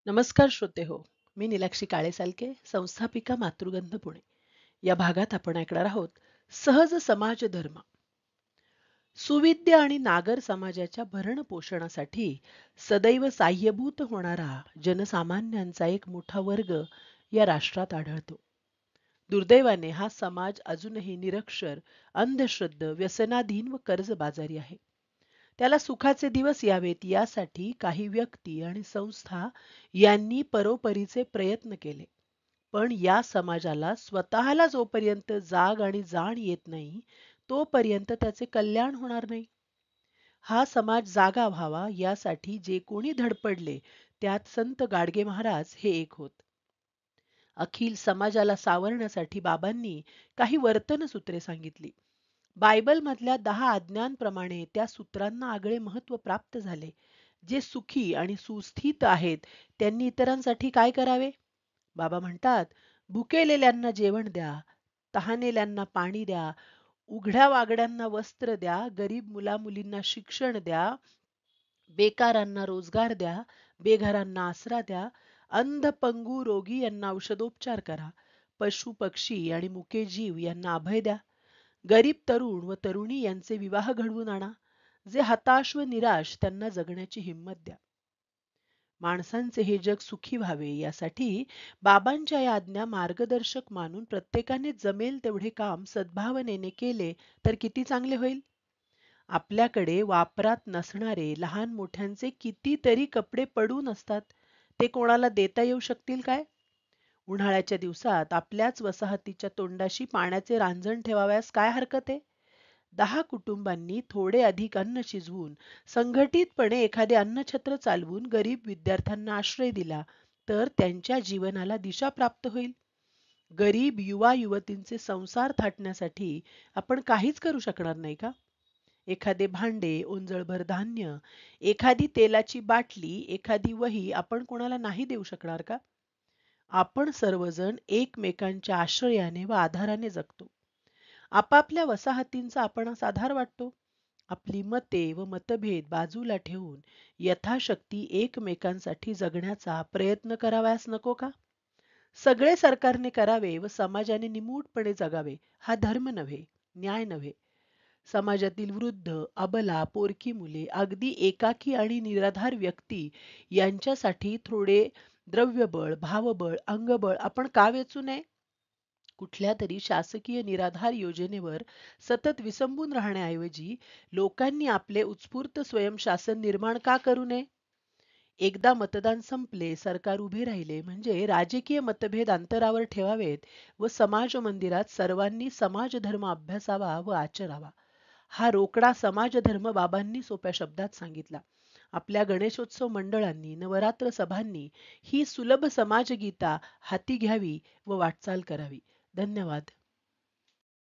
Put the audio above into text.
नमस्कार श्रोते हो. मी नीलाक्षी काळेसालके, संस्थापिका मातृगंध पुणे. या भागात आपण ऐकणार आहोत सहज समाज धर्म. सुविद्य आणि नागर समाजाच्या भरण पोषणासाठी सदैव साह्यभूत होणारा जनसामान्यांचा एक मोठा वर्ग या राष्ट्रात आढळतो. दुर्दैवाने हा समाज अजूनही निरक्षर, अंधश्रद्ध, व्यसनाधीन व कर्जबाजारी आहे. त्याला सुखाचे दिवस यावेत यासाठी काही व्यक्ती आणि संस्था यांनी परोपरीचे प्रयत्न केले. पण या समाजाला स्वतःला जोपर्यंत जाग आणि जाण येत नाही, तोपर्यंत त्याचे कल्याण होणार नाही. हा समाज जागा व्हावा यासाठी जे कोणी धडपडले, त्यात संत गाडगे महाराज हे एक होत. अखिल समाजाला सावरण्यासाठी बाबांनी काही वर्तनसूत्रे सांगितली. बायबलमधल्या 10 आज्ञांप्रमाणे त्या सूत्रांना आगळे महत्त्व प्राप्त झाले. जे सुखी आणि सुस्थित आहेत, त्यांनी इतरांसाठी काय करावे? बाबा म्हणतात, भुकेलेल्यांना जेवण द्या, तहानेल्यांना पाणी द्या, उघड्या वागड्यांना वस्त्र द्या, गरीब मुलामुलींना शिक्षण द्या, बेकारांना रोजगार द्या, बेघरांना आसरा द्या, अंध, पंगू, रोगी यांना औषधोपचार करा, पशु, पक्षी आणि मुके जीव यांना अभय द्या. गरीब तरुण व तरुणी यांचे विवाह घडवून आणा. जे हताश व निराश त्यांना जगण्याची हिंमत द्या. माणसांचे हे जग सुखी व्हावे यासाठी बाबांच्या या आज्ञा मार्गदर्शक मानून प्रत्येकाने जमेल तेवढे काम सद्भावनेने केले तर किती चांगले होईल. आपल्याकडे वापरात नसणारे लहान मोठ्यांचे कितीतरी कपडे पडून असतात. ते कोणाला देता येऊ शकतील काय? उन्हाळ्याच्या दिवसात आपल्याच वसाहतीच्या तोंडाशी पाण्याचे रांजण ठेवावयास काय हरकत आहे? 10 कुटुंबांनी थोडे अधिक अन्न शिजवून संघटितपणे एखादे अन्नछत्र चालवून गरीब विद्यार्थ्यांना आश्रय दिला तर त्यांच्या जीवनाला दिशा प्राप्त होईल. गरीब युवा युवतींचे संसार थाटण्यासाठी आपण काहीच करू शकणार नाही का? एखादे भांडे, ओंजळभर धान्य, एखादी तेलाची बाटली, एखादी वही आपण कोणाला नाही देऊ शकणार का? आपण सर्वजण एकमेकांच्या आश्रयाने व आधाराने जगतो. आपापल्या वसाहतींचा आपणास आधार वाटतो. आपली मते व मतभेद बाजूला ठेवून यथाशक्ती एकमेकांसाठी जगण्याचा प्रयत्न करावयास नको का? सगळे सरकारने करावे व समाजाने निमूटपणे जगावे हा धर्म नव्हे, न्याय नव्हे. समाजातील वृद्ध, अबला, पोरकी मुले, अगदी एकाकी आणि निराधार व्यक्ती यांच्यासाठी थोडे द्रव्यबळ, भावबळ, अंगबळ आपण का वेचू नये? कुठल्या तरी शासकीय निराधार योजनेवर सतत विसंबून राहण्याऐवजी लोकांनी आपले उत्स्फूर्त स्वयंशासन निर्माण का करू नये? एकदा मतदान संपले, सरकार उभे राहिले म्हणजे राजकीय मतभेद अंतरावर ठेवावेत व समाज मंदिरात सर्वांनी समाज धर्म अभ्यासावा व आचरावा. हा रोकडा समाज धर्म बाबांनी सोप्या शब्दात सांगितला. आपल्या गणेशोत्सव मंडळांनी, नवरात्र सभांनी ही सुलभ समाजगीता हाती घ्यावी व वाटचाल करावी. धन्यवाद.